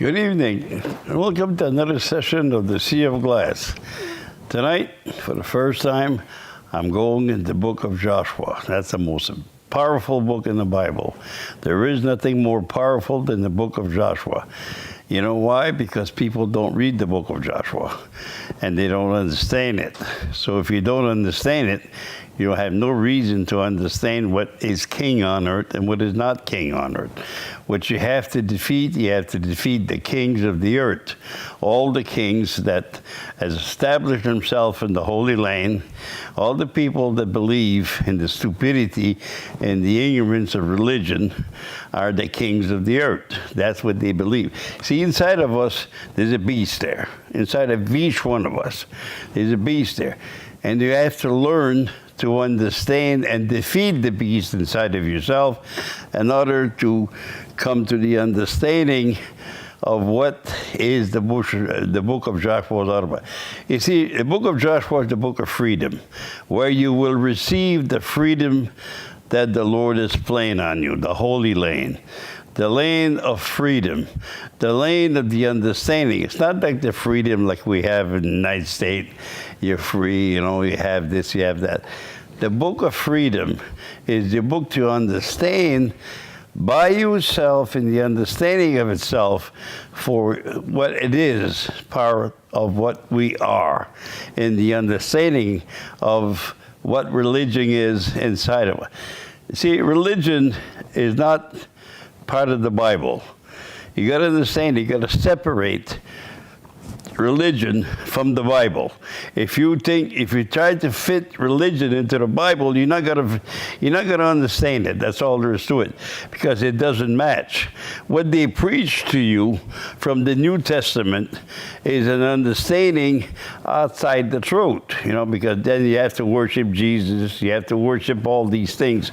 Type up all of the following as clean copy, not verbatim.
Good evening. Welcome to another session of the Sea of Glass. Tonight, for the first time, I'm going in the book of Joshua. That's the most powerful book in the Bible. There is nothing more powerful than the book of Joshua. You know why? Because people don't read the book of Joshua, and they don't understand it. So if you don't understand it, you have no reason to understand what is king on earth and what is not king on earth. What you have to defeat the kings of the earth. All the kings that has established themselves in the Holy Land, all the people that believe in the stupidity and the ignorance of religion are the kings of the earth. That's what they believe. See, inside of us, there's a beast there. Inside of each one of us, there's a beast there. And you have to learn to understand and defeat the beast inside of yourself in order to come to the understanding of what is the book of Joshua is all about. You see, the book of Joshua is the book of freedom, where you will receive the freedom that the Lord is playing on you, the Holy Land. The land of freedom, the land of the understanding. It's not like the freedom like we have in the United States. You're free, you have this, you have that. The book of freedom is the book to understand by yourself in the understanding of itself for what it is, part of what we are, in the understanding of what religion is inside of it. See, religion is not part of the Bible. You got to understand, you got to separate religion from the Bible. If you try to fit religion into the Bible, you're not gonna understand it. That's all there is to it, because it doesn't match. What they preach to you from the New Testament is an understanding outside the truth, because then you have to worship Jesus, you have to worship all these things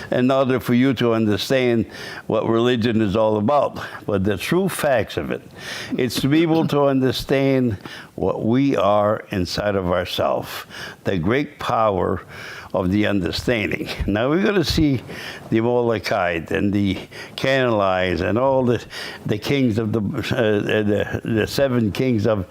in order for you to understand what religion is all about. But the true facts of it, it's to be able to understand what we are inside of ourselves, the great power of the understanding. Now we're going to see the Amalekites and the Canaanites and all the kings of the seven kings of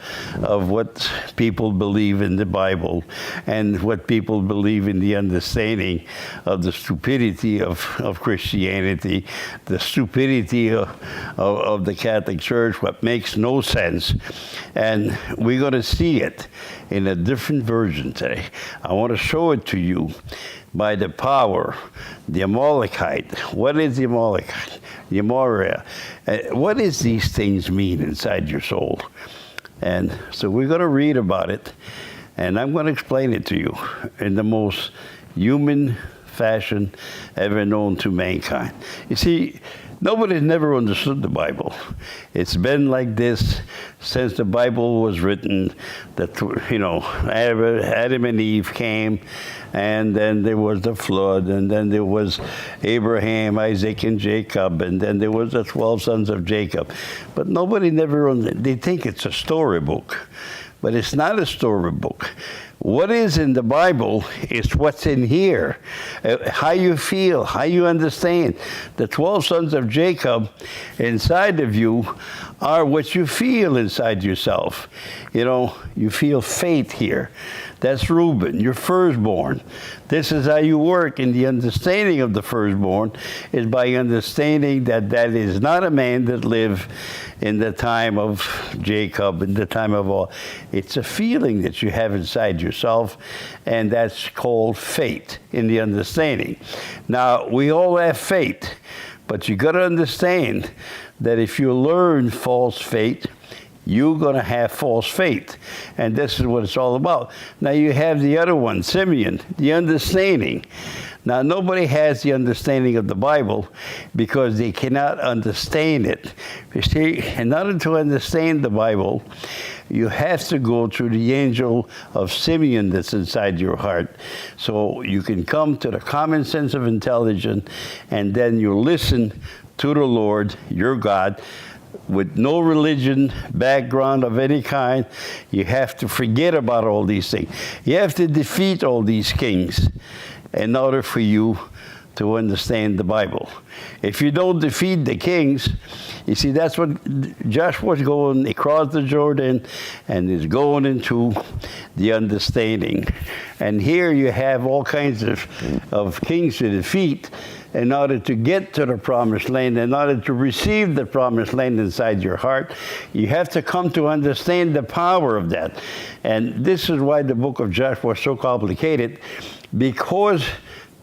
what people believe in the Bible and what people believe in the understanding of the stupidity of Christianity, the stupidity of the Catholic Church, what makes no sense. And we're going to see it in a different version today. I want to show it to you by the power, the Amalekite. What is the Amalekite? The Amoria. What does these things mean inside your soul? And so we're going to read about it, and I'm going to explain it to you in the most human fashion ever known to mankind. You see, nobody's never understood the Bible. It's been like this since the Bible was written, that, Adam and Eve came, and then there was the flood, and then there was Abraham, Isaac, and Jacob, and then there was the 12 sons of Jacob. But nobody they think it's a storybook, but it's not a storybook. What is in the Bible is what's in here, how you feel, how you understand. The 12 sons of Jacob inside of you are what you feel inside yourself. You feel faith here. That's Reuben, your firstborn. This is how you work in the understanding of the firstborn, is by understanding that is not a man that lived in the time of Jacob, in the time of all. It's a feeling that you have inside yourself, and that's called faith in the understanding. Now, we all have faith, but you got to understand that if you learn false faith, you're going to have false faith. And this is what it's all about. Now you have the other one, Simeon, the understanding. Now nobody has the understanding of the Bible because they cannot understand it. You see, in order to understand the Bible, you have to go through the angel of Simeon that's inside your heart. So you can come to the common sense of intelligence, and then you listen to the Lord, your God, with no religion background of any kind. You have to forget about all these things. You have to defeat all these kings in order for you to understand the Bible. If you don't defeat the kings, you see, that's what Joshua's going across the Jordan and is going into the understanding. And here you have all kinds of kings to defeat in order to get to the promised land, in order to receive the promised land inside your heart. You have to come to understand the power of that. And this is why the book of Joshua is so complicated, because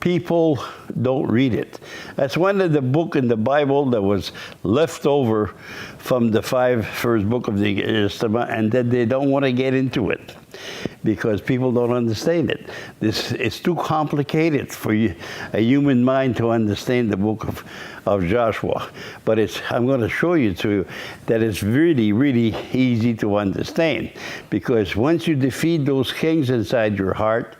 people don't read it. That's one of the book in the Bible that was left over from the 5 first book of the Testament, and that they don't want to get into it because people don't understand it. It's too complicated for a human mind to understand the book of Joshua. But I'm going to show you that it's really, really easy to understand, because once you defeat those kings inside your heart,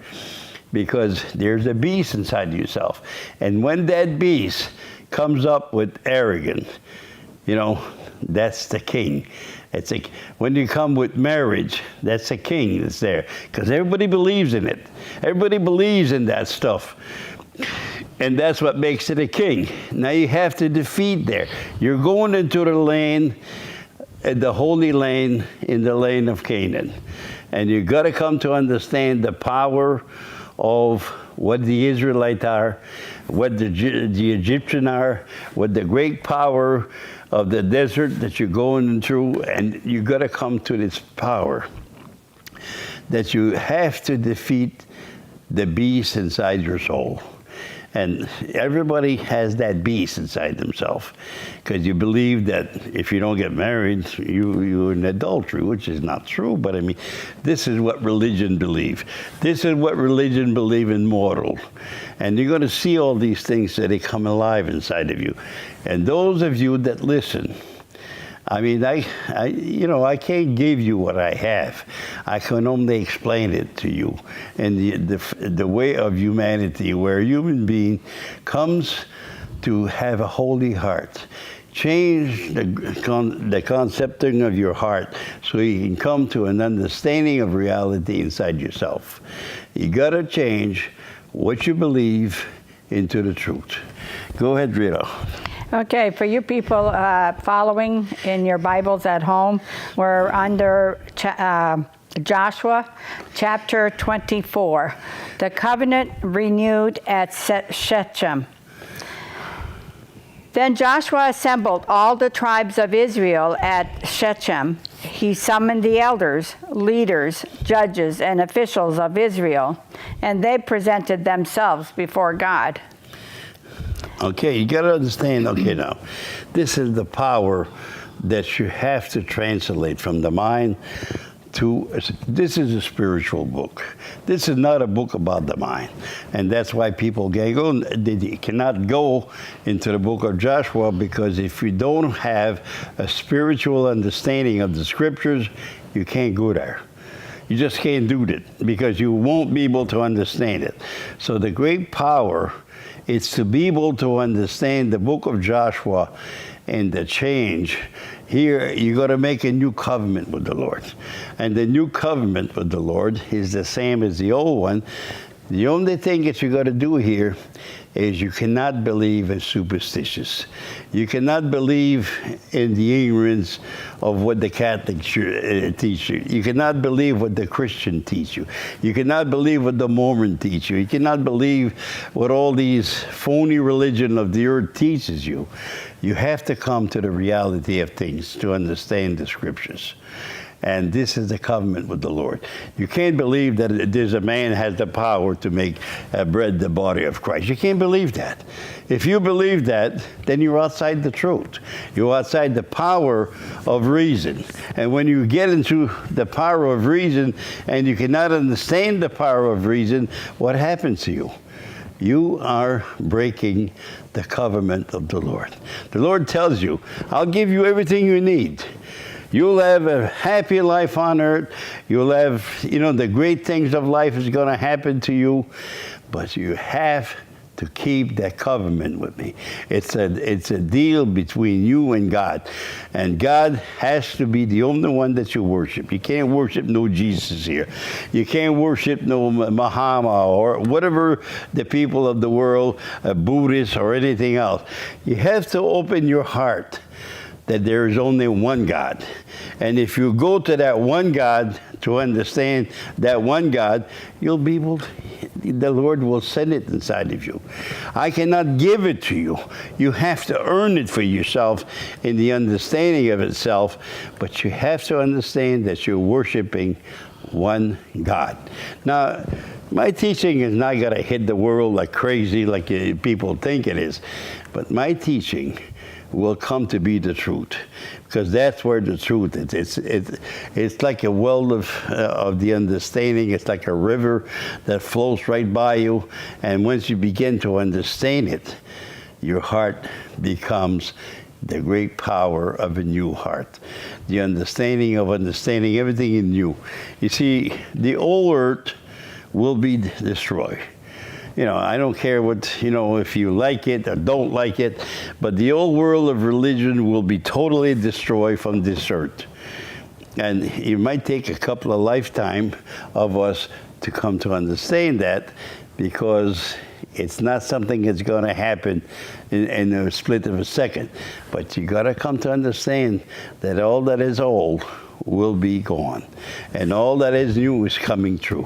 because there's a beast inside yourself. And when that beast comes up with arrogance, that's the king. When you come with marriage, that's a king that's there. Because everybody believes in it. Everybody believes in that stuff. And that's what makes it a king. Now you have to defeat there. You're going into the land, the holy land, in the land of Canaan. And you've got to come to understand the power of what the Israelites are, what the Egyptians are, what the great power of the desert that you're going through. And you've got to come to this power that you have to defeat the beast inside your soul. And everybody has that beast inside themselves, because you believe that if you don't get married, you're in adultery, which is not true. But I mean, this is what religion believes. This is what religion believes in mortal. And you're going to see all these things that they come alive inside of you. And those of you that listen, I mean, I can't give you what I have. I can only explain it to you in the way of humanity, where a human being comes to have a holy heart. Change the concepting of your heart so you can come to an understanding of reality inside yourself. You got to change what you believe into the truth. Go ahead, Rita. Okay, for you people following in your Bibles at home, we're under Joshua chapter 24, the covenant renewed at Shechem. Then Joshua assembled all the tribes of Israel at Shechem. He summoned the elders, leaders, judges, and officials of Israel, and they presented themselves before God. Okay, you got to understand, now, this is the power that you have to translate from the mind to, this is a spiritual book. This is not a book about the mind. And that's why people they cannot go into the book of Joshua, because if you don't have a spiritual understanding of the scriptures, you can't go there. You just can't do that, because you won't be able to understand it. So the great power is to be able to understand the book of Joshua and the change. Here, you got to make a new covenant with the Lord. And the new covenant with the Lord is the same as the old one. The only thing that you got to do here is you cannot believe in superstitious. You cannot believe in the ignorance of what the Catholic teach you. You cannot believe what the Christian teach you. You cannot believe what the Mormon teach you. You cannot believe what all these phony religion of the earth teaches you. You have to come to the reality of things to understand the scriptures. And this is the covenant with the Lord. You can't believe that there's a man has the power to make bread the body of Christ. You can't believe that. If you believe that, then you're outside the truth. You're outside the power of reason. And when you get into the power of reason and you cannot understand the power of reason, what happens to you? You are breaking the covenant of the Lord. The Lord tells you, I'll give you everything you need. You'll have a happy life on earth. You'll have, the great things of life is going to happen to you. But you have to keep that covenant with me. It's a deal between you and God. And God has to be the only one that you worship. You can't worship no Jesus here. You can't worship no Muhammad or whatever the people of the world, Buddhists or anything else. You have to open your heart that there is only one God. And if you go to that one God to understand that one God, you'll be able to, the Lord will send it inside of you. I cannot give it to you. You have to earn it for yourself in the understanding of itself, but you have to understand that you're worshiping one God. Now, my teaching is not going to hit the world like crazy like people think it is, but my teaching will come to be the truth, because that's where the truth is. It's like a well of the understanding. It's like a river that flows right by you, and once you begin to understand it, your heart becomes the great power of a new heart. The understanding of understanding everything in you. You see, the old earth will be destroyed. You know, I don't care what, you know, if you like it or don't like it, but the old world of religion will be totally destroyed from this earth. And it might take a couple of lifetimes of us to come to understand that, because it's not something that's going to happen in a split of a second. But you got to come to understand that all that is old will be gone, and all that is new is coming true,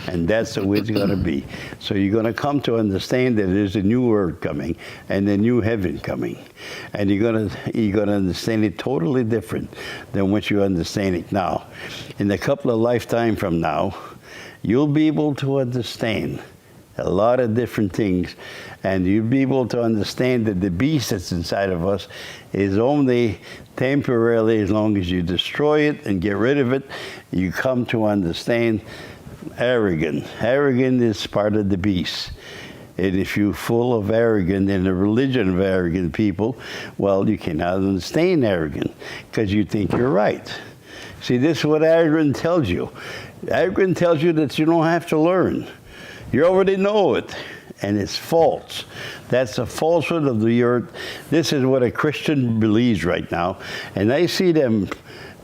and that's the way it's going to be. So you're going to come to understand that there's a new earth coming and a new heaven coming, and you're going to understand it totally different than what you understand it now. In a couple of lifetimes from now, you'll be able to understand a lot of different things, and you'll be able to understand that the beast that's inside of us is only temporarily. As long as you destroy it and get rid of it, you come to understand arrogant. Arrogant is part of the beast. And if you're full of arrogance and a religion of arrogant people, well, you cannot understand arrogant, because you think you're right. See, this is what arrogance tells you. Arrogance tells you that you don't have to learn. You already know it, and it's false. That's a falsehood of the earth. This is what a Christian believes right now, and I see them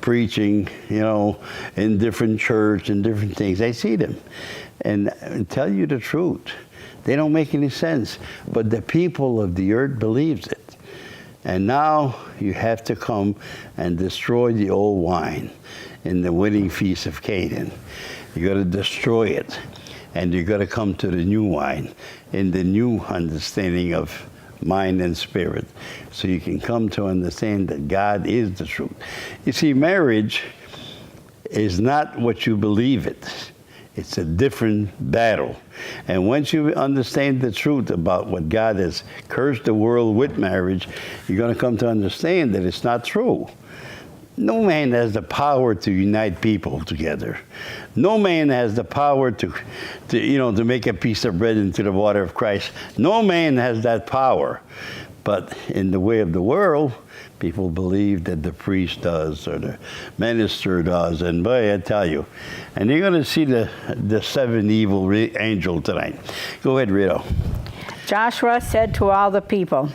preaching, you know, in different church and different things. I see them, and tell you the truth, they don't make any sense. But the people of the earth believes it, and now you have to come and destroy the old wine in the wedding feast of Canaan. You got to destroy it. And you've got to come to the new wine in the new understanding of mind and spirit, so you can come to understand that God is the truth. You see, marriage is not what you believe it. It's a different battle. And once you understand the truth about what God has cursed the world with marriage, you're going to come to understand that it's not true. No man has the power to unite people together. No man has the power to make a piece of bread into the water of Christ. No man has that power. But in the way of the world, people believe that the priest does or the minister does. And boy, I tell you, and you're going to see the seven evil angels tonight. Go ahead, Rito. Joshua said to all the people,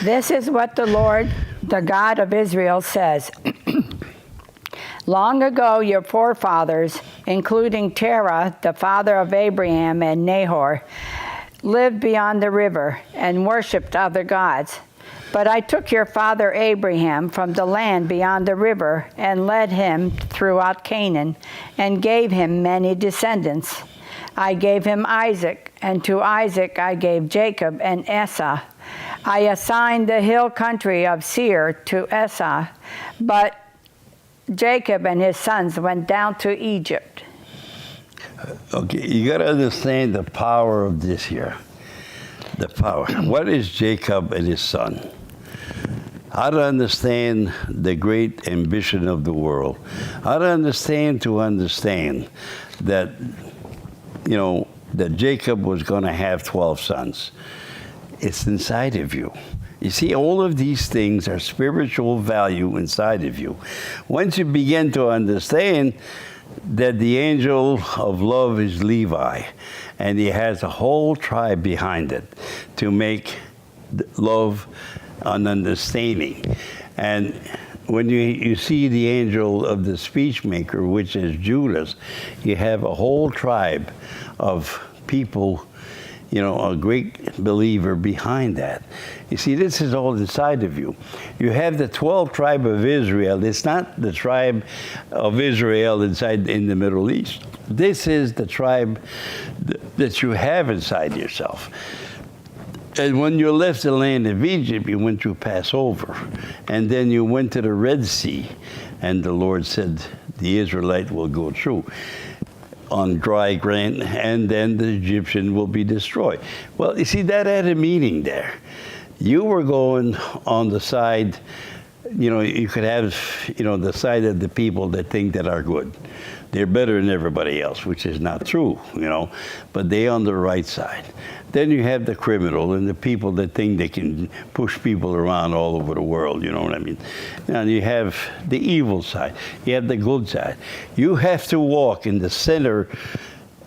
"This is what the Lord, the God of Israel, says. Long ago, your forefathers, including Terah, the father of Abraham and Nahor, lived beyond the river and worshipped other gods. But I took your father Abraham from the land beyond the river and led him throughout Canaan and gave him many descendants. I gave him Isaac, and to Isaac I gave Jacob and Esau. I assigned the hill country of Seir to Esau, but Jacob and his sons went down to Egypt." Okay, you got to understand the power of this here. The power. What is Jacob and his son? How to understand the great ambition of the world. How to understand that, you know, that Jacob was going to have 12 sons. It's inside of you. You see, all of these things are spiritual value inside of you. Once you begin to understand that the angel of love is Levi, and he has a whole tribe behind it to make love an understanding. And when you see the angel of the speechmaker, which is Judas, you have a whole tribe of people, a great believer behind that. You see, this is all inside of you. You have the 12 tribe of Israel. It's not the tribe of Israel inside in the Middle East. This is the tribe that you have inside yourself. And when you left the land of Egypt, you went through Passover. And then you went to the Red Sea. And the Lord said, the Israelite will go through on dry ground, and then the Egyptian will be destroyed. Well, you see, that had a meaning there. You were going on the side, you could have, the side of the people that think that are good. They're better than everybody else, which is not true, but they're on the right side. Then you have the criminal and the people that think they can push people around all over the world, you know what I mean? And you have the evil side. You have the good side. You have to walk in the center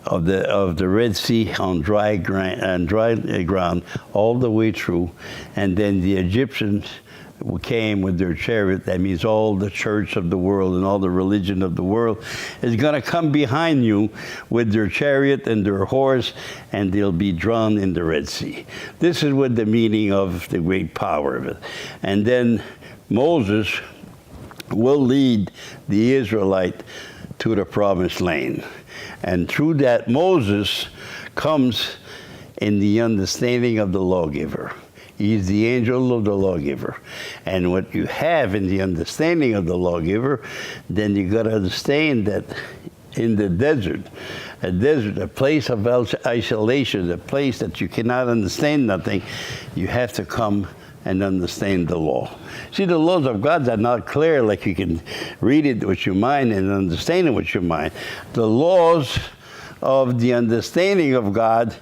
of the Red Sea on dry ground all the way through, and then the Egyptians came with their chariot. That means all the church of the world and all the religion of the world is going to come behind you with their chariot and their horse, and they'll be drawn in the Red Sea. This is what the meaning of the great power of it. And then Moses will lead the Israelite to the promised land. And through that, Moses comes in the understanding of the lawgiver. He's the angel of the lawgiver. And what you have in the understanding of the lawgiver, then you got to understand that in the desert, a place of isolation, a place that you cannot understand nothing, you have to come and understand the law. See, the laws of God are not clear like you can read it with your mind and understand it with your mind. The laws of the understanding of God,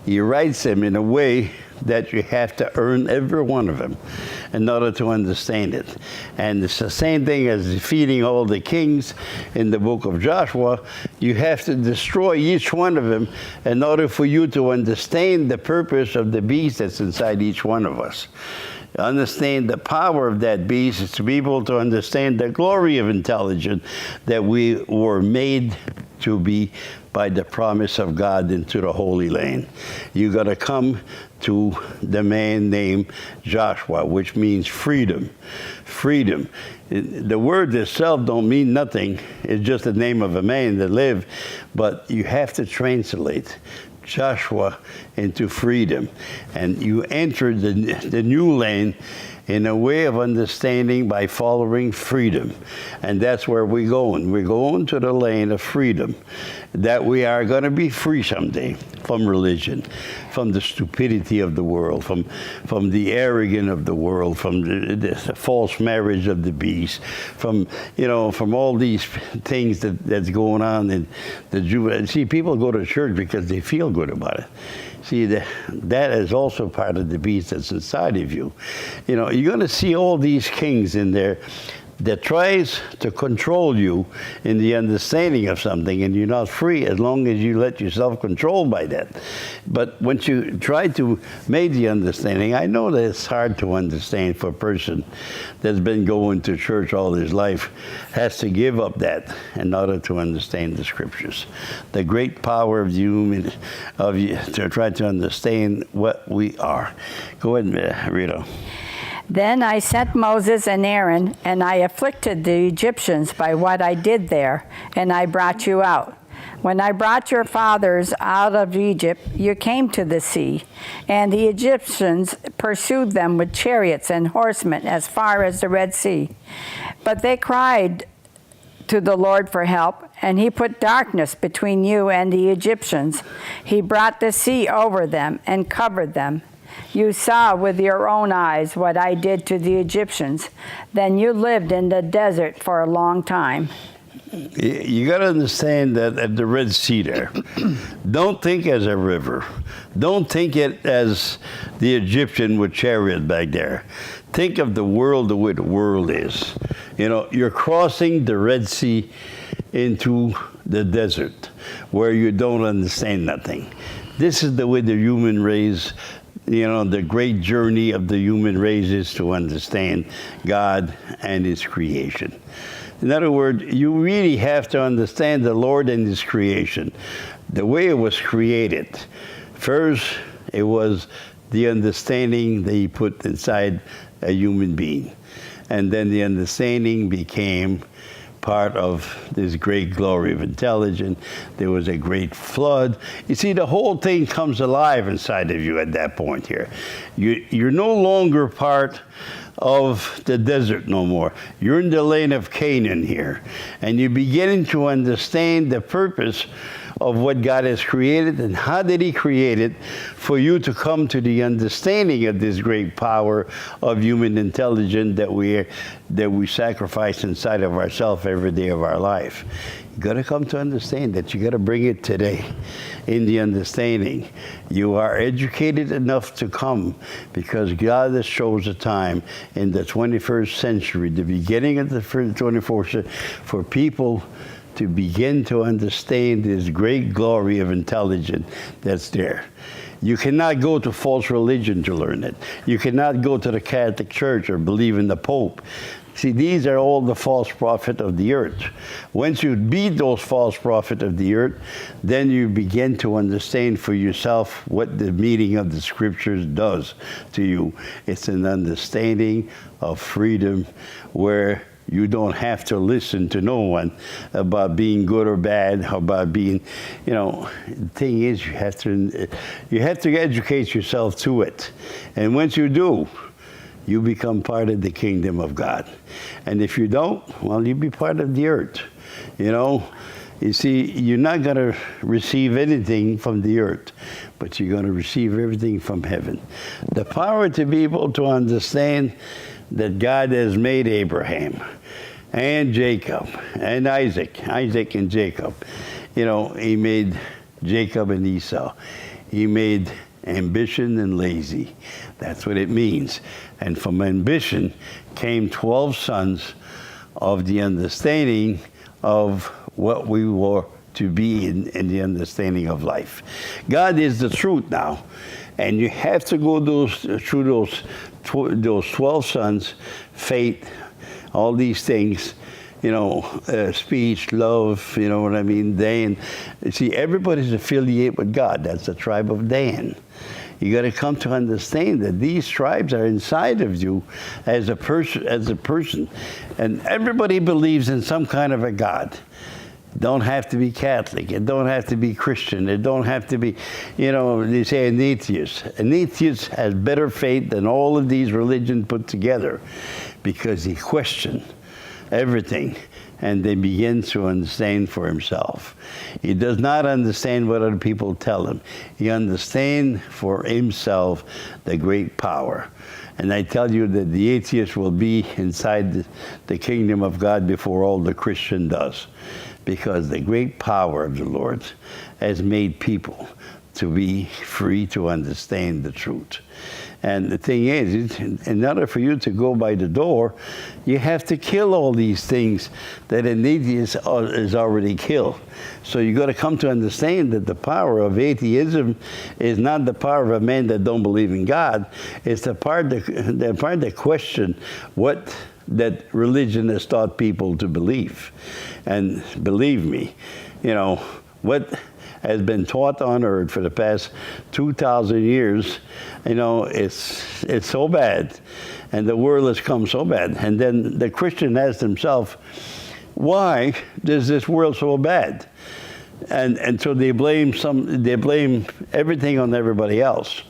he writes them in a way that you have to earn every one of them in order to understand it. And it's the same thing as defeating all the kings in the book of Joshua. You have to destroy each one of them in order for you to understand the purpose of the beast that's inside each one of us. Understand the power of that beast is to be able to understand the glory of intelligence that we were made to be by the promise of God into the Holy Land. You got to come to the man named Joshua, which means freedom. Freedom. The word itself don't mean nothing. It's just the name of a man that lived, but you have to translate Joshua into freedom. And you enter the new land in a way of understanding by following freedom. And that's where we're going. We're going to the land of freedom, that we are going to be free someday from religion, from the stupidity of the world, from the arrogance of the world, from the false marriage of the beast, from all these things that's going on in the Jew. See, people go to church because they feel good about it. See, that is also part of the beast that's inside of you. You're going to see all these kings in there that tries to control you in the understanding of something, and you're not free as long as you let yourself control by that. But once you try to make the understanding, I know that it's hard to understand for a person that's been going to church all his life, has to give up that in order to understand the scriptures. The great power of to try to understand what we are. Go ahead, Rita. Then I sent Moses and Aaron, and I afflicted the Egyptians by what I did there, and I brought you out. When I brought your fathers out of Egypt, you came to the sea, and the Egyptians pursued them with chariots and horsemen as far as the Red Sea. But they cried to the Lord for help, and he put darkness between you and the Egyptians. He brought the sea over them and covered them. You saw with your own eyes what I did to the Egyptians. Then you lived in the desert for a long time. You got to understand that at the Red Sea there, don't think as a river. Don't think it as the Egyptian with chariot back there. Think of the world the way the world is. You're crossing the Red Sea into the desert, where you don't understand nothing. This is the way the human race, the great journey of the human race is to understand God and His creation. In other words, you really have to understand the Lord and His creation, the way it was created. First, it was the understanding that He put inside a human being. And then the understanding became part of this great glory of intelligence. There was a great flood. You see, the whole thing comes alive inside of you at that point here. You're no longer part of the desert no more. You're in the land of Canaan here. And you're beginning to understand the purpose of what God has created and how did He create it for you to come to the understanding of this great power of human intelligence that we sacrifice inside of ourselves every day of our life. You got to come to understand that. You got to bring it today in the understanding. You are educated enough to come because God has chosen a time in the 21st century, the beginning of the 24th century, for people to begin to understand this great glory of intelligence that's there. You cannot go to false religion to learn it. You cannot go to the Catholic Church or believe in the Pope. See, these are all the false prophets of the earth. Once you beat those false prophets of the earth, then you begin to understand for yourself what the meaning of the scriptures does to you. It's an understanding of freedom where you don't have to listen to no one about being good or bad, about being, the thing is you have to educate yourself to it. And once you do, you become part of the kingdom of God. And if you don't, well, you be part of the earth. You see, you're not going to receive anything from the earth, but you're going to receive everything from heaven. The power to be able to understand that God has made Abraham and Jacob and Isaac and Jacob. He made Jacob and Esau. He made ambition and lazy. That's what it means. And from ambition came 12 sons of the understanding of what we were to be in the understanding of life. God is the truth now. And you have to go through those 12 sons, faith, all these things, speech, love, what I mean, Dan. See, everybody's affiliated with God. That's the tribe of Dan. You got to come to understand that these tribes are inside of you as a person. And everybody believes in some kind of a God. Don't have to be Catholic. It don't have to be Christian. It don't have to be, they say an atheist. An atheist has better faith than all of these religions put together because he questions everything and they begin to understand for himself. He does not understand what other people tell him. He understands for himself the great power. And I tell you that the atheist will be inside the kingdom of God before all the Christian does. Because the great power of the Lord has made people to be free to understand the truth. And the thing is, in order for you to go by the door, you have to kill all these things that an atheist is already killed. So you got to come to understand that the power of atheism is not the power of a man that don't believe in God. It's the part that question what that religion has taught people to believe. And believe me, what has been taught on earth for the past 2,000 years, it's so bad. And the world has come so bad. And then the Christian asks himself, why is this world so bad? And so they blame everything on everybody else.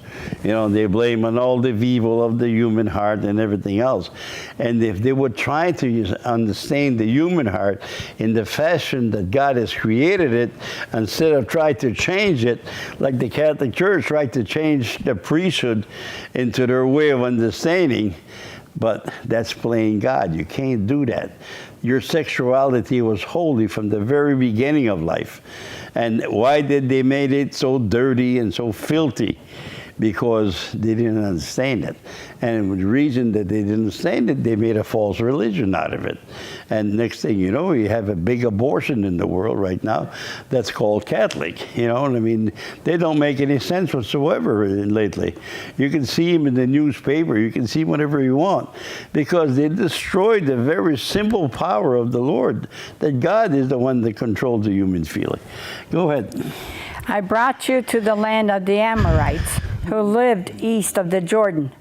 They blame on all the evil of the human heart and everything else. And if they would try to understand the human heart in the fashion that God has created it, instead of trying to change it, like the Catholic Church tried to change the priesthood into their way of understanding, but that's playing God. You can't do that. Your sexuality was holy from the very beginning of life. And why did they make it so dirty and so filthy? because they didn't understand it. And the reason that they didn't understand it, they made a false religion out of it. And next thing you know, you have a big abortion in the world right now that's called Catholic. You know, and I mean, they don't make any sense whatsoever lately. You can see them in the newspaper. You can see whatever you want, because they destroyed the very simple power of the Lord, that God is the one that controls the human feeling. Go ahead. I brought you to the land of the Amorites, who lived east of the Jordan.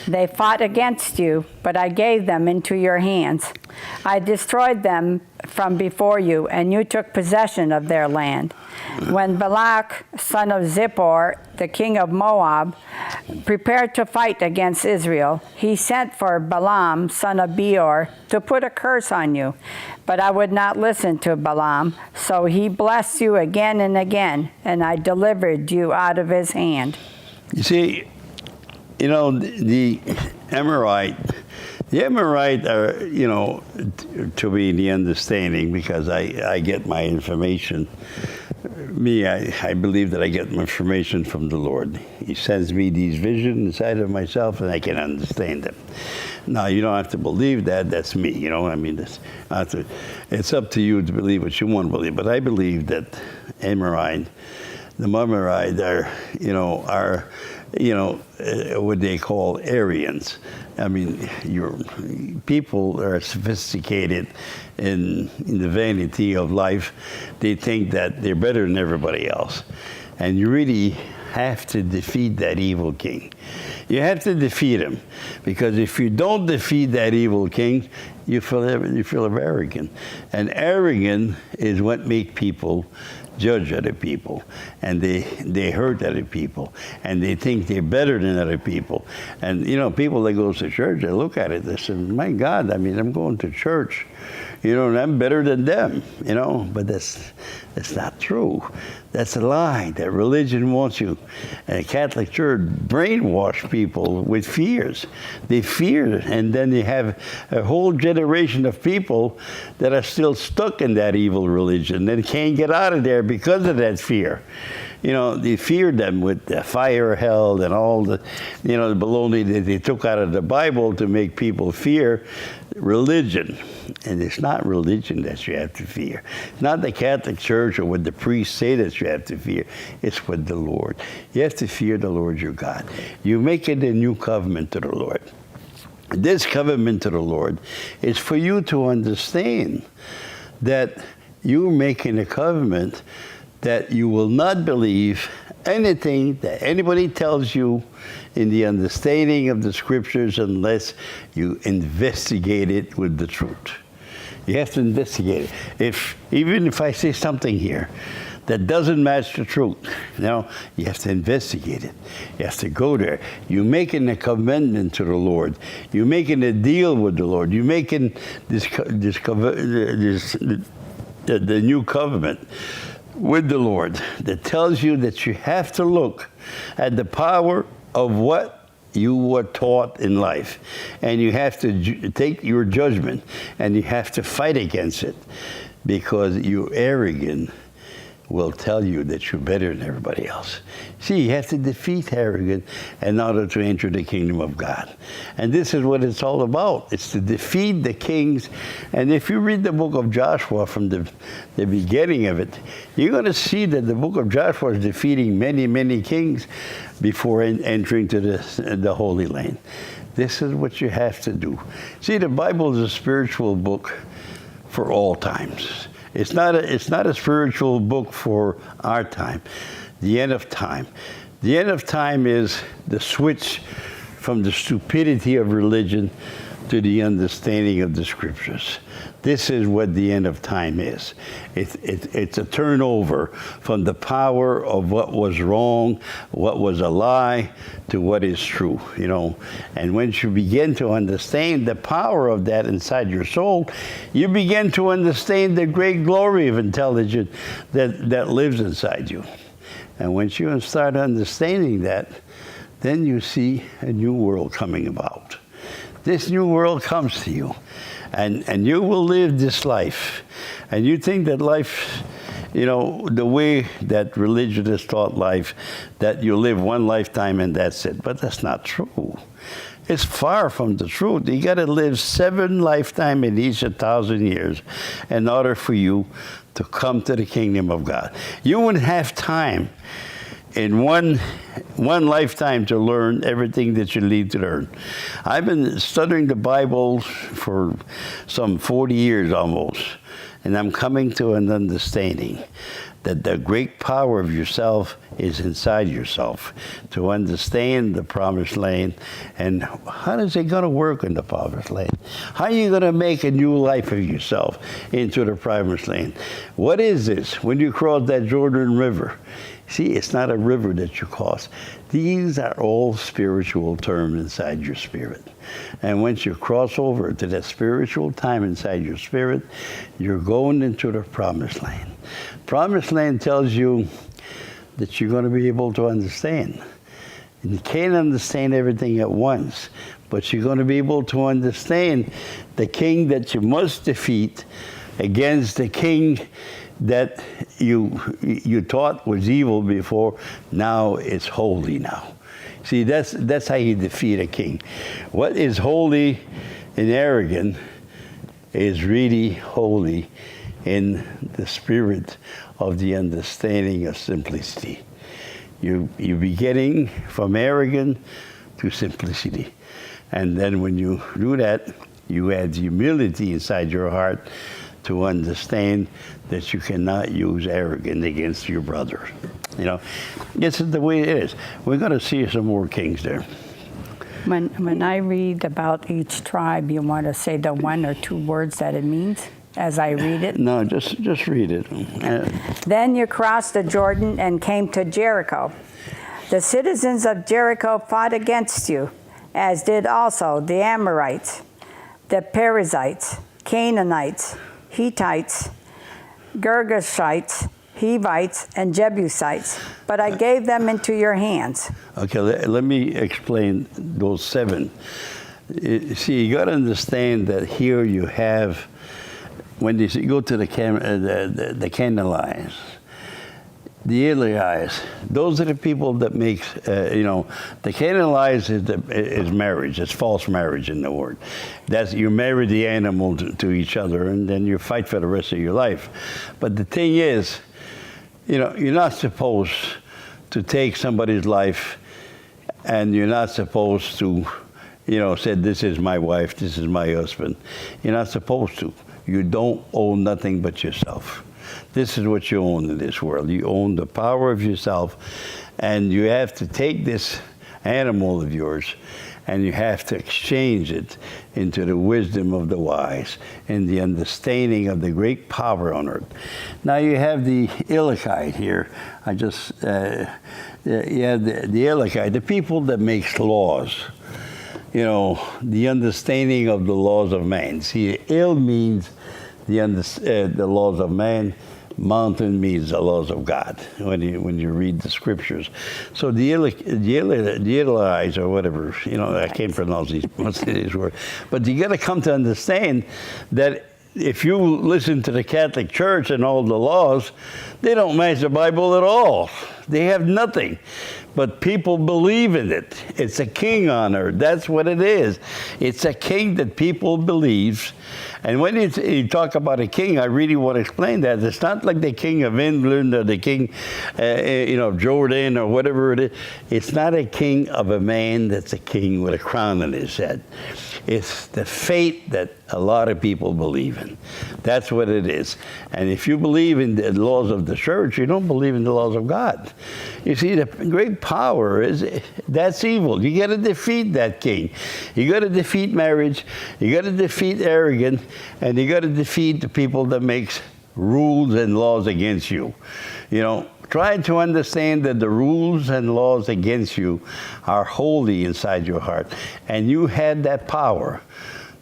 They fought against you, but I gave them into your hands. I destroyed them from before you, and you took possession of their land. When Balak, son of Zippor, the king of Moab, prepared to fight against Israel, he sent for Balaam, son of Beor, to put a curse on you. But I would not listen to Balaam, so he blessed you again and again, and I delivered you out of his hand. You see, you know, the Amorite are, you know, to me, the understanding, because I get my information. I believe that I get my information from the Lord. He sends me these visions inside of myself, and I can understand them. Now, you don't have to believe that. That's me, you know. I mean, it's up to you to believe what you want to believe. But I believe that the Amorite are what they call Aryans. I mean, your people are sophisticated in the vanity of life. They think that they're better than everybody else. And you really have to defeat that evil king. You have to defeat him, because if you don't defeat that evil king, you feel arrogant. And arrogant is what makes people judge other people, and they hurt other people, and they think they're better than other people. And you know, people that go to church, they look at it, they say, my God, I mean, I'm going to church, you know, and I'm better than them, you know. But that's not true. That's a lie. That religion wants you. And the Catholic Church brainwash people with fears. They fear, and then you have a whole generation of people that are still stuck in that evil religion and can't get out of there because of that fear. You know, they feared them with the fire, hell, and all the, you know, the baloney that they took out of the Bible to make people fear religion. And it's not religion that you have to fear. It's not the Catholic Church or what the priests say that you have to fear. It's what the Lord. You have to fear the Lord your God. You make it a new covenant to the Lord. This covenant to the Lord is for you to understand that you're making a covenant that you will not believe anything that anybody tells you in the understanding of the scriptures unless you investigate it with the truth. You have to investigate it. Even if I say something here that doesn't match the truth, you know, you have to investigate it. You have to go there. You're making a covenant to the Lord. You're making a deal with the Lord. You're making the new covenant with the Lord that tells you that you have to look at the power of what you were taught in life, and you have to take your judgment, and you have to fight against it, because your arrogant will tell you that you're better than everybody else. See, you have to defeat arrogance in order to enter the kingdom of God. And this is what it's all about. It's to defeat the kings. And if you read the book of Joshua from the beginning of it, you're going to see that the book of Joshua is defeating many, many kings before entering to the Holy Land. This is what you have to do. See, the Bible is a spiritual book for all times. It's not a spiritual book for our time, the end of time. The end of time is the switch from the stupidity of religion to the understanding of the scriptures. This is what the end of time is. It's a turnover from the power of what was wrong, what was a lie, to what is true, you know. And once you begin to understand the power of that inside your soul, you begin to understand the great glory of intelligence that lives inside you. And once you start understanding that, then you see a new world coming about. This new world comes to you, and you will live this life. And you think that life you know, the way that religion has taught life, that you live one lifetime and that's it. But that's not true. It's far from the truth. You got to live 7 lifetimes in each 1,000 years in order for you to come to the kingdom of God. You wouldn't have time in one lifetime to learn everything that you need to learn. I've been studying the Bible for some 40 years almost, and I'm coming to an understanding that the great power of yourself is inside yourself, to understand the promised land. And how is it going to work in the promised land? How are you going to make a new life of yourself into the promised land? What is this when you cross that Jordan River? See, it's not a river that you cross. These are all spiritual terms inside your spirit. And once you cross over to that spiritual time inside your spirit, you're going into the promised land. Promised land tells you that you're going to be able to understand. And you can't understand everything at once, but you're going to be able to understand the king that you must defeat against the king that you thought was evil before. Now it's holy now. See, that's how you defeat a king. What is holy and arrogant is really holy in the spirit of the understanding of simplicity. You be getting from arrogant to simplicity. And then when you do that, you add humility inside your heart to understand that you cannot use arrogance against your brother. You know, this is the way it is. We're going to see some more kings there. When I read about each tribe, you want to say the 1 or 2 words that it means as I read it? No, just read it. Then you crossed the Jordan and came to Jericho. The citizens of Jericho fought against you, as did also the Amorites, the Perizzites, Canaanites, Hittites, Girgashites, Hivites, and Jebusites, but I gave them into your hands. Okay, let me explain those 7. See, you got to understand that here you have, when you go to the Canaanites, the Elites, those are the people that make, the Canaanites is marriage. It's false marriage in the word. That's, you marry the animal to each other, and then you fight for the rest of your life. But the thing is, you're not supposed to take somebody's life, and you're not supposed to, say, this is my wife, this is my husband. You're not supposed to. You don't own nothing but yourself. This is what you own in this world. You own the power of yourself, and you have to take this animal of yours and you have to exchange it into the wisdom of the wise and the understanding of the great power on earth. Now you have the Elokite here. You have the Elokite, the people that makes laws. The understanding of the laws of man. See, El means the laws of man. Mountain means the laws of God when you read the scriptures. So the Elites or whatever, I can't pronounce most of these words, but you got to come to understand that if you listen to the Catholic Church and all the laws, they don't match the Bible at all. They have nothing. But people believe in it. It's a king on earth. That's what it is. It's a king that people believe. And when you talk about a king, I really want to explain that. It's not like the king of England or the king, of Jordan or whatever it is. It's not a king of a man that's a king with a crown on his head. It's the faith that a lot of people believe in. That's what it is. And if you believe in the laws of the church, you don't believe in the laws of God. You see, the great power that's evil. You got to defeat that king. You got to defeat marriage. You got to defeat arrogance, and you got to defeat the people that makes rules and laws against you. Try to understand that the rules and laws against you are holy inside your heart, and you had that power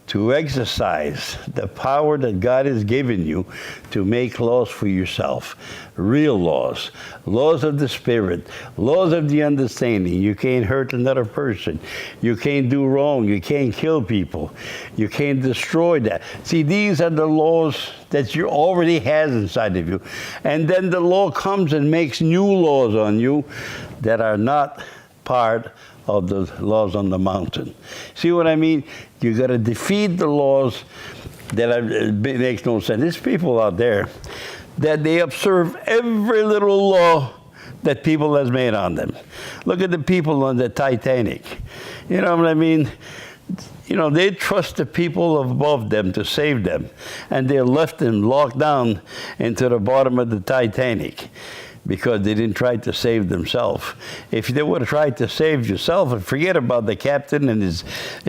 to exercise the power that God has given you to make laws for yourself. Real laws. Laws of the Spirit. Laws of the understanding. You can't hurt another person. You can't do wrong. You can't kill people. You can't destroy that. See, these are the laws that you already has inside of you. And then the law comes and makes new laws on you that are not part of the laws on the mountain. See what I mean? You got to defeat the laws that makes no sense. There's people out there that they observe every little law that people has made on them. Look at the people on the Titanic. You know what I mean? You know, they trust the people above them to save them, and they left them locked down into the bottom of the Titanic because they didn't try to save themselves. If they would have tried to save yourself and forget about the captain and his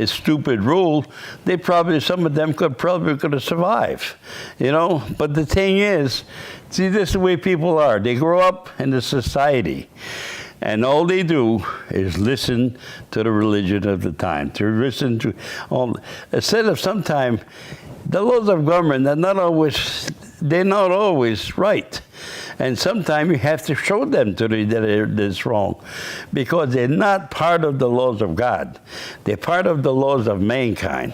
stupid rule, some of them could have survived, you know? But the thing is, see, this is the way people are. They grow up in the society, and all they do is listen to the religion of the time, to listen to instead of sometimes the laws of government they're not always right. And sometimes you have to show them that it's wrong, because they're not part of the laws of God. They're part of the laws of mankind,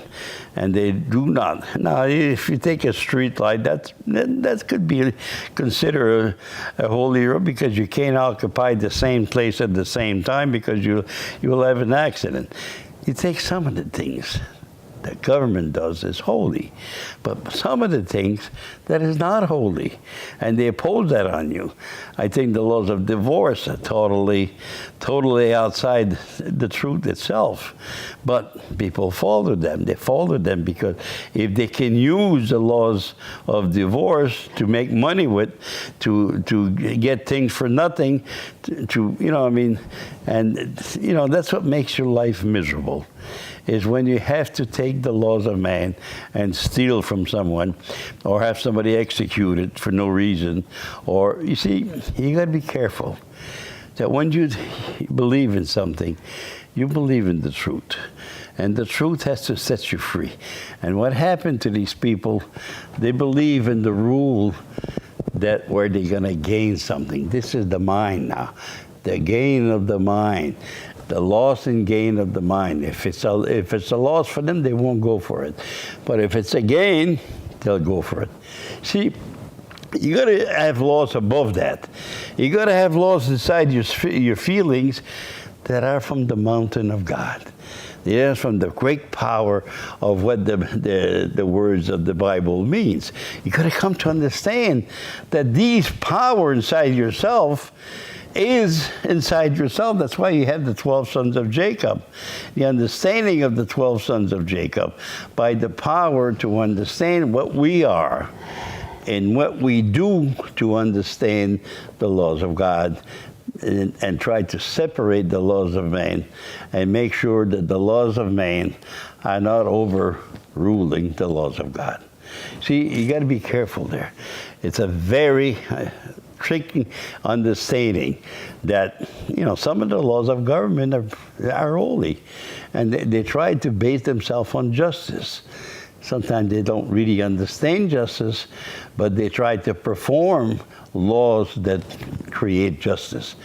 and they do not. Now, if you take a street light, that could be considered a holy rule, because you can't occupy the same place at the same time, because you will have an accident. You take some of the things that government does is holy, but some of the things that is not holy, and they impose that on you. I think the laws of divorce are totally outside the truth itself, but people follow them. They follow them because if they can use the laws of divorce to make money with, to get things for nothing, to you know what I mean, and you know that's what makes your life miserable. Is when you have to take the laws of man and steal from someone, or have somebody executed for no reason. Or, you see, you got to be careful that when you believe in something, you believe in the truth. And the truth has to set you free. And what happened to these people, they believe in the rule that where they're going to gain something. This is the mind now. The gain of the mind. The loss and gain of the mind. If it's a loss for them, they won't go for it. But if it's a gain, they'll go for it. See, you got to have laws above that. You got to have laws inside your feelings that are from the mountain of God. They are from the great power of what the words of the Bible means. You got to come to understand that these power inside yourself is inside yourself. That's why you have the 12 sons of Jacob. The understanding of the 12 sons of Jacob by the power to understand what we are and what we do to understand the laws of God, and try to separate the laws of man and make sure that the laws of man are not overruling the laws of God. See, you got to be careful there. It's a very tricky understanding that, you know, some of the laws of government are holy, and they try to base themselves on justice. Sometimes they don't really understand justice, but they try to perform laws that create justice,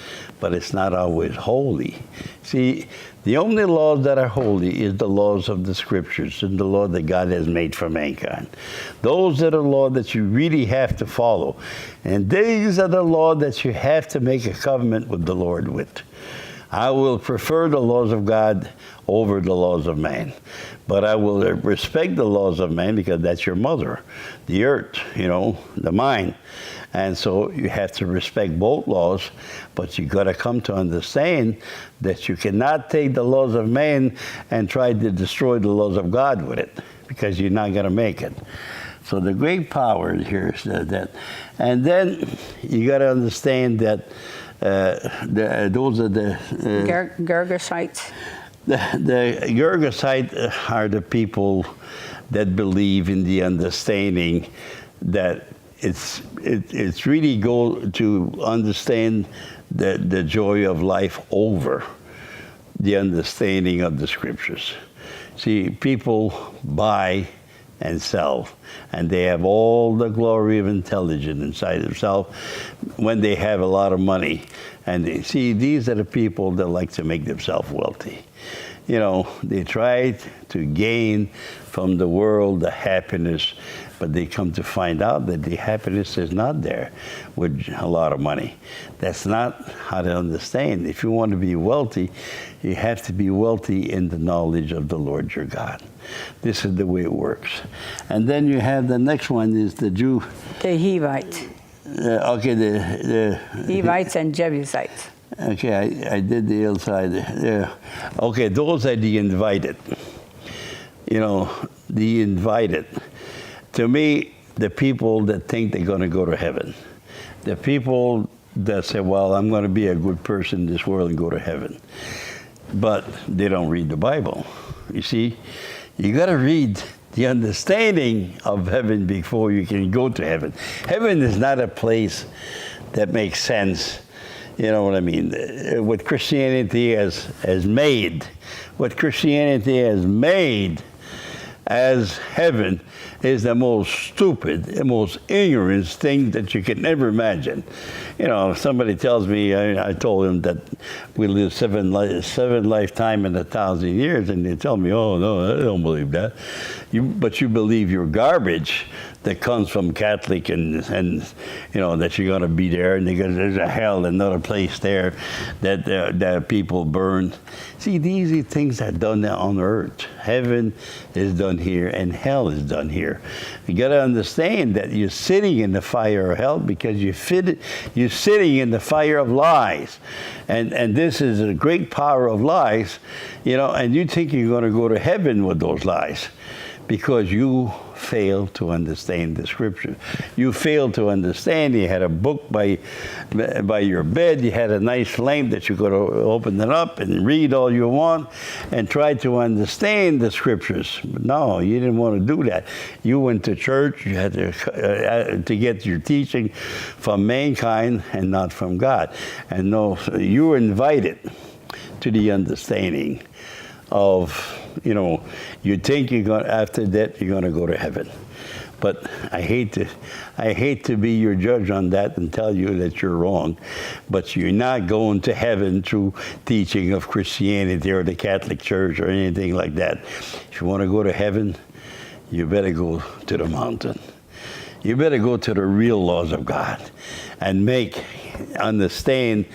but it's not always holy. See, the only laws that are holy is the laws of the scriptures and the law that God has made for mankind. Those are the laws that you really have to follow. And these are the laws that you have to make a covenant with the Lord with. I will prefer the laws of God over the laws of man. But I will respect the laws of man because that's your mother, the earth, you know, the mind. And so you have to respect both laws, but you got to come to understand that you cannot take the laws of man and try to destroy the laws of God with it, because you're not going to make it. So the great power here is that. And then you got to understand that those are the Gergesites. The Gergesites are the people that believe in the understanding that it's really go to understand the joy of life over the understanding of the scriptures. See, people buy and sell, and they have all the glory of intelligence inside themselves when they have a lot of money. And see, these are the people that like to make themselves wealthy. You know, they try to gain from the world the happiness, but they come to find out that the happiness is not there with a lot of money. That's not how to understand. If you want to be wealthy, you have to be wealthy in the knowledge of the Lord your God. This is the way it works. And then you have the next one is the Jew. The Hivites. Okay, the Hivites and Jebusites. Okay, I did the other side. Yeah. Okay, those are the invited. You know, the invited. To me, the people that think they're going to go to heaven. The people that say, well, I'm going to be a good person in this world and go to heaven. But they don't read the Bible. You see, you got to read the understanding of heaven before you can go to heaven. Heaven is not a place that makes sense. You know what I mean? What Christianity has made, what Christianity has made as heaven is the most stupid, the most ignorant thing that you can ever imagine. You know, if somebody tells me, I told him that we live seven lifetime in 1,000 years, and they tell me, oh, no, I don't believe that. But you believe your garbage that comes from Catholic and you know, that you're going to be there, and there's a hell, another place there that people burn. See, these are things that are done on earth. Heaven is done here, and hell is done here. You got to understand that you're sitting in the fire of hell because you're sitting in the fire of lies, and this is a great power of lies, you know. And you think you're going to go to heaven with those lies because you fail to understand the scripture. You fail to understand. You had a book by your bed. You had a nice lamp that you could open it up and read all you want and try to understand the scriptures. But no, you didn't want to do that. You went to church. You had to get your teaching from mankind and not from God. And no, you were invited to the understanding of, you know, you think you're going, after that you're going to go to heaven. But I hate to be your judge on that and tell you that you're wrong. But you're not going to heaven through teaching of Christianity or the Catholic Church or anything like that. If you want to go to heaven, you better go to the mountain. You better go to the real laws of God and understand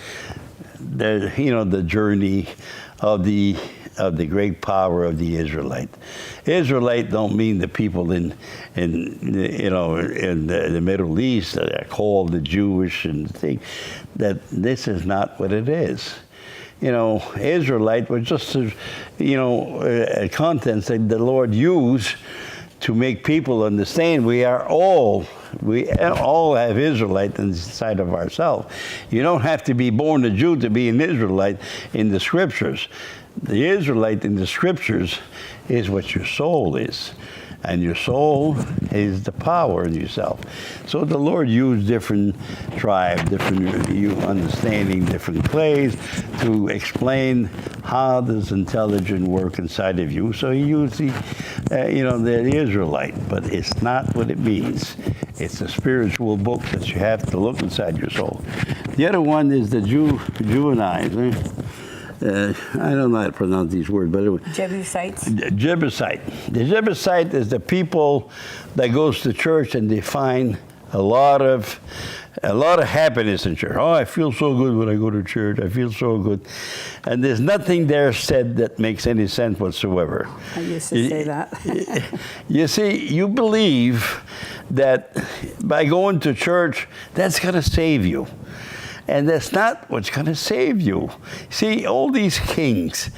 the, you know, the journey of the great power of the Israelite. Israelite don't mean the people in you know, in the Middle East that are called the Jewish and thing. That this is not what it is. You know, Israelite was just a, you know, a content that the Lord used to make people understand we all have Israelite inside of ourselves. You don't have to be born a Jew to be an Israelite in the scriptures. The Israelite in the scriptures is what your soul is. And your soul is the power in yourself. So the Lord used different tribes, different understanding, different clays to explain how does intelligence work inside of you. So he used the, you know, the Israelite, but it's not what it means. It's a spiritual book that you have to look inside your soul. The other one is the Juvenile. I don't know how to pronounce these words, but anyway. Jebusites. Jebusite. The Jebusite is the people that goes to church and they find a lot of happiness in church. Oh, I feel so good when I go to church. I feel so good. And there's nothing there said that makes any sense whatsoever. I used to say that. You see, you believe that by going to church, that's going to save you. And that's not what's going to save you. See, all these kings,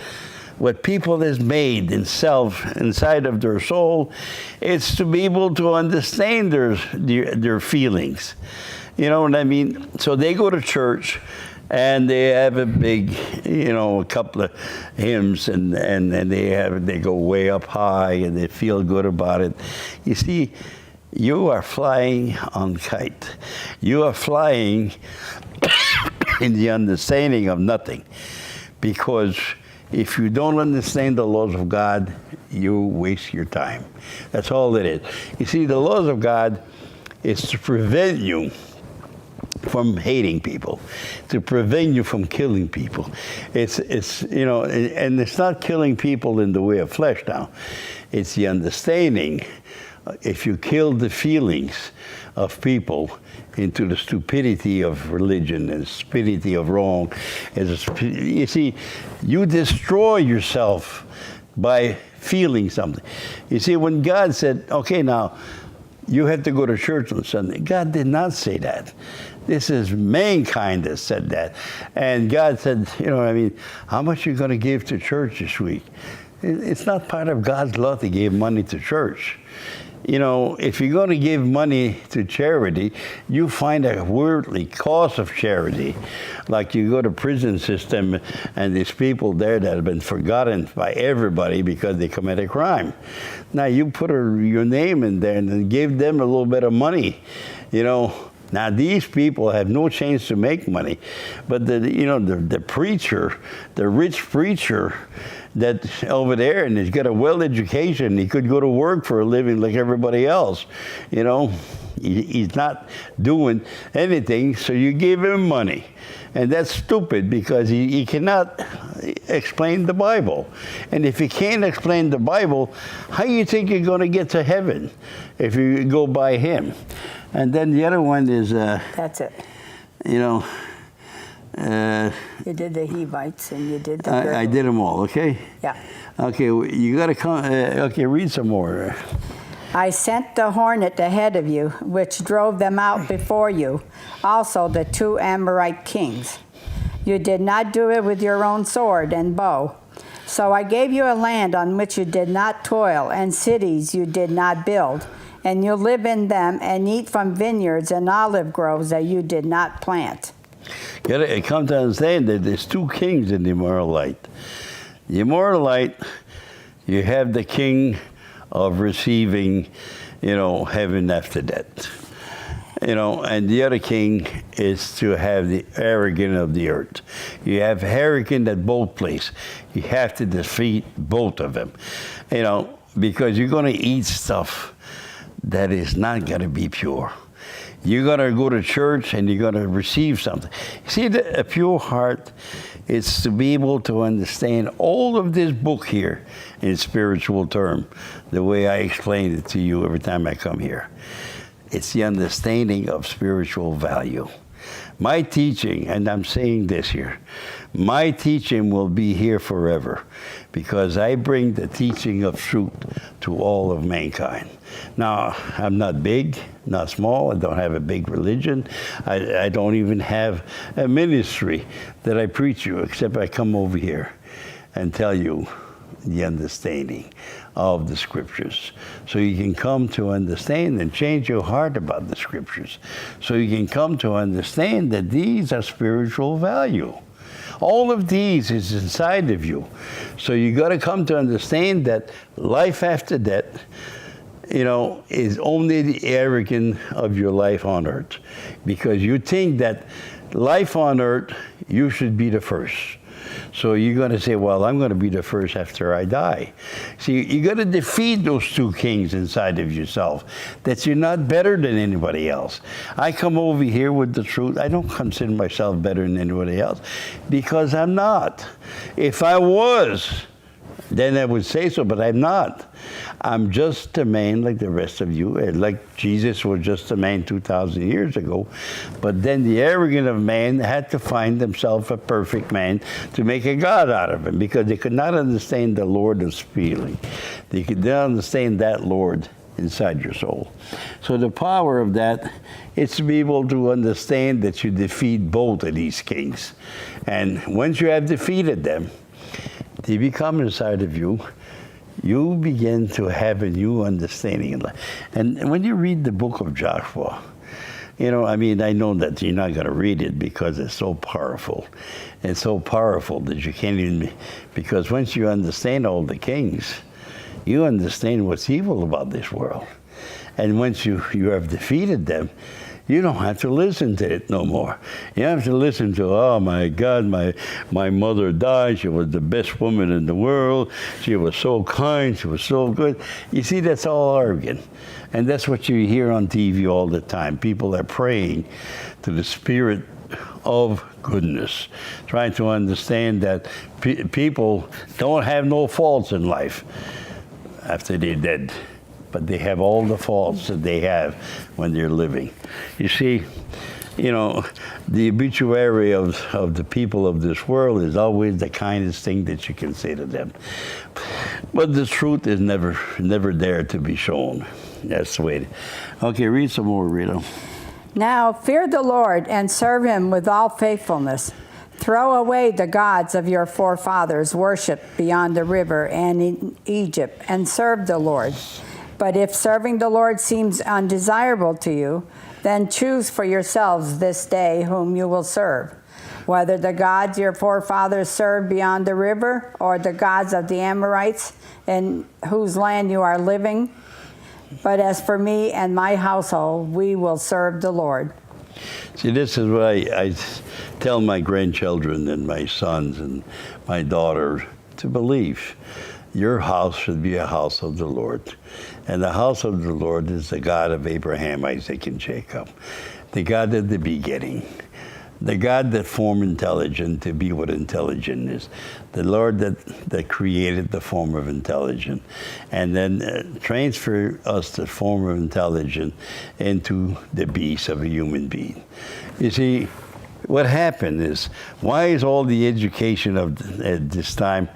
what people has made inside of their soul, it's to be able to understand their feelings. You know what I mean? So they go to church and they have a big, you know, a couple of hymns, and they go way up high and they feel good about it. You see, you are flying on kite. You are flying in the understanding of nothing, because If you don't understand the laws of God, you waste your time. That's all it is. You see, the laws of God is to prevent you from hating people, to prevent you from killing people. It's and it's not killing people in the way of flesh now. It's the understanding. If you kill the feelings of people into the stupidity of religion and stupidity of wrong, you see, you destroy yourself by feeling something. You see, when God said, okay, now, you have to go to church on Sunday, God did not say that. This is mankind that said that. And God said, how much are you going to give to church this week? It's not part of God's law to give money to church. If you're going to give money to charity, you find a worldly cause of charity. Like you go to prison system and there's people there that have been forgotten by everybody because they commit a crime. Now you put your name in there and then give them a little bit of money, Now these people have no chance to make money, but the preacher, the rich preacher, that's over there and he's got a well education, he could go to work for a living like everybody else, He's not doing anything, so you give him money, and that's stupid because he cannot explain the Bible, and if he can't explain the Bible, how do you think you're going to get to heaven if you go by him? And then the other one is that's it. You did the Hivites and you did the I did them all, okay? Yeah. Okay, you got to come, okay, read some more. I sent the hornet ahead of you, which drove them out before you, also the 2 Amorite kings. You did not do it with your own sword and bow. So I gave you a land on which you did not toil, and cities you did not build, and you live in them and eat from vineyards and olive groves that you did not plant. You got to come to understand that there's 2 kings in the Amorite. The Amorite, you have the king of receiving, heaven after death. And the other king is to have the arrogant of the earth. You have arrogant at both places. You have to defeat both of them, because you're going to eat stuff that is not going to be pure. You're going to go to church and you're going to receive something. See, a pure heart is to be able to understand all of this book here in spiritual term, the way I explain it to you every time I come here. It's the understanding of spiritual value. My teaching, and I'm saying this here, my teaching will be here forever because I bring the teaching of truth to all of mankind. Now, I'm not big, not small. I don't have a big religion. I don't even have a ministry that I preach you, except I come over here and tell you the understanding of the scriptures. So you can come to understand and change your heart about the scriptures. So you can come to understand that these are spiritual value. All of these is inside of you. So you got to come to understand that life after death, is only the arrogance of your life on earth. Because you think that life on earth, you should be the first. So you're going to say, well, I'm going to be the first after I die. See, you got to defeat those 2 kings inside of yourself, that you're not better than anybody else. I come over here with the truth. I don't consider myself better than anybody else because I'm not. If I was, then I would say so, but I'm not. I'm just a man like the rest of you, like Jesus was just a man 2,000 years ago. But then the arrogant of man had to find himself a perfect man to make a God out of him, because they could not understand the Lord of feeling. They could not understand that Lord inside your soul. So the power of that is to be able to understand that you defeat both of these kings. And once you have defeated them, they become inside of you. You begin to have a new understanding in life. And when you read the book of Joshua, I know that you're not going to read it because it's so powerful. It's so powerful that you can't even, because once you understand all the kings, you understand what's evil about this world. And once you have defeated them, You don't have to listen to it no more. You have to listen to, oh my God, my mother died. She was the best woman in the world. She was so kind. She was so good. You see, that's all arrogant. And that's what you hear on TV all the time. People are praying to the Spirit of goodness, trying to understand that people don't have no faults in life after they're dead, but they have all the faults that they have when they're living. You see, you know, the obituary of the people of this world is always the kindest thing that you can say to them. But the truth is never there to be shown. That's the way it is. Okay, read some more, Rita. Now fear the Lord and serve him with all faithfulness. Throw away the gods of your forefathers worshipped beyond the river and in Egypt, and serve the Lord. But if serving the Lord seems undesirable to you, then choose for yourselves this day whom you will serve, whether the gods your forefathers served beyond the river, or the gods of the Amorites in whose land you are living. But as for me and my household, we will serve the Lord. See, this is what I tell my grandchildren and my sons and my daughter to believe. Your house should be a house of the Lord. And the house of the Lord is the God of Abraham, Isaac, and Jacob. The God at the beginning. The God that formed intelligence to be what intelligent is. The Lord that created the form of intelligence. And then transfer us the form of intelligence into the beast of a human being. You see, what happened is, why is all the education at this time?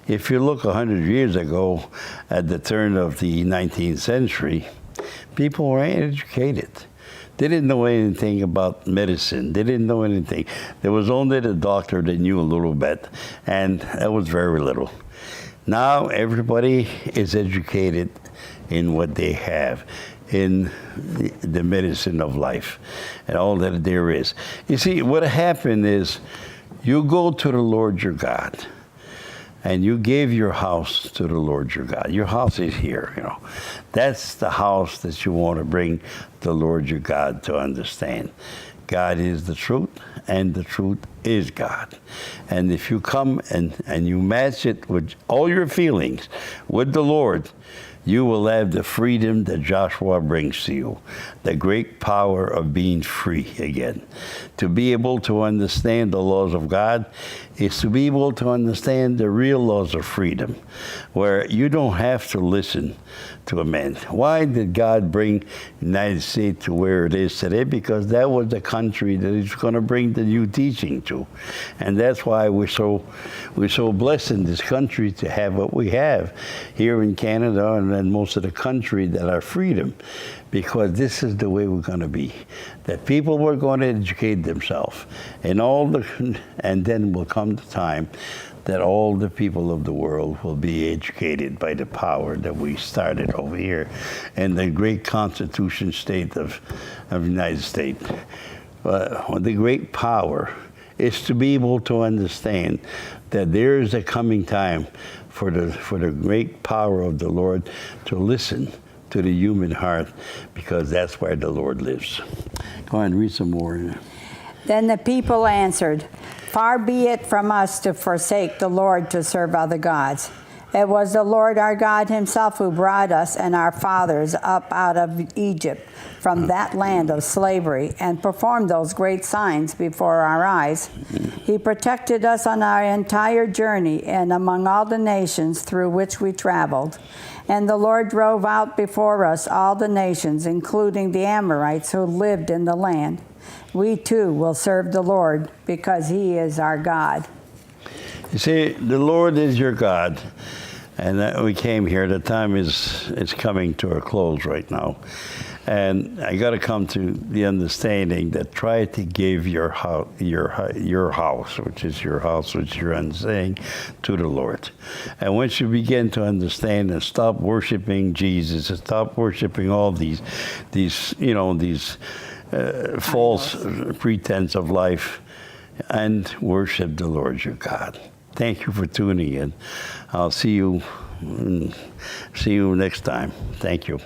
If you look 100 years ago, at the turn of the 19th century, people were educated. They didn't know anything about medicine. They didn't know anything. There was only the doctor that knew a little bit, and that was very little. Now everybody is educated in what they have, in the medicine of life, and all that there is. You see, what happened is, you go to the Lord your God, and you gave your house to the Lord your God. Your house is here, you know. That's the house that you want to bring the Lord your God to understand. God is the truth, and the truth is God. And if you come and you match it with all your feelings with the Lord, you will have the freedom that Joshua brings to you, the great power of being free again. To be able to understand the laws of God is to be able to understand the real laws of freedom, where you don't have to listen to a man. Why did God bring the United States to where it is today? Because that was the country that He's going to bring the new teaching to. And that's why we're so blessed in this country to have what we have here in Canada and most of the country, that are freedom, because this is the way we're going to be. That people were going to educate themselves, and then will come the time that all the people of the world will be educated by the power that we started over here in the great Constitution state of the United States. The great power is to be able to understand that there is a coming time for the great power of the Lord to listen to the human heart, because that's where the Lord lives. Go ahead and read some more. Then the people answered, "Far be it from us to forsake the Lord to serve other gods. It was the Lord our God himself who brought us and our fathers up out of Egypt from that land of slavery, and performed those great signs before our eyes. He protected us on our entire journey and among all the nations through which we traveled. And the Lord drove out before us all the nations, including the Amorites who lived in the land. We too will serve the Lord, because He is our God." You see, the Lord is your God. And we came here. The time is coming to a close right now. And I got to come to the understanding that try to give your house, which is your house, which you're saying, to the Lord. And once you begin to understand and stop worshiping Jesus, and stop worshiping all these false pretense of life, and worship the Lord your God. Thank you for tuning in. I'll see you next time. Thank you.